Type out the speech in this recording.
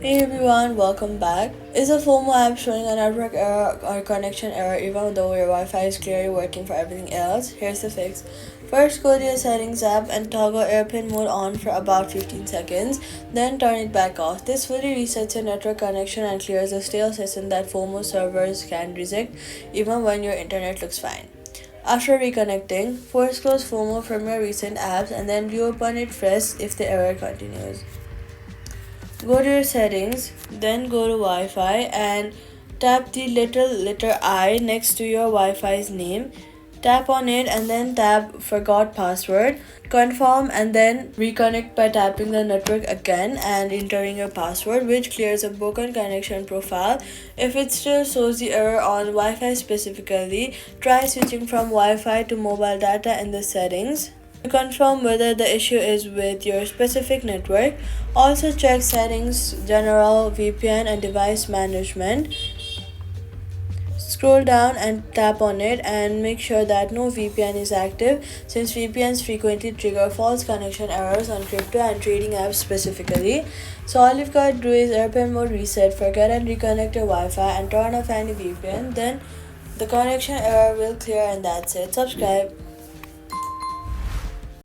Hey everyone, welcome back. Is a Fomo app showing a network error or connection error even though your Wi-Fi is clearly working for everything else? Here's the fix. First, go to your settings app and toggle airplane mode on for about 15 seconds, then turn it back off. This fully resets your network connection and clears the stale system that Fomo servers can reject even when your internet looks fine. After reconnecting, force close Fomo from your recent apps and then reopen it fresh if the error continues. Go to your settings, then go to Wi-Fi and tap the little letter I next to your Wi-Fi's name. Tap on it and then tap forgot password. Confirm and then reconnect by tapping the network again and entering your password, which clears a broken connection profile. If it still shows the error on Wi-Fi specifically, try switching from Wi-Fi to mobile data in the settings to confirm whether the issue is with your specific network. Also check settings, general, VPN and device management. Scroll down and tap on it and make sure that no VPN is active, since VPNs frequently trigger false connection errors on crypto and trading apps specifically. So all you've got to do is airplane mode reset, forget and reconnect your Wi-Fi and turn off any VPN. Then the connection error will clear and that's it. Subscribe.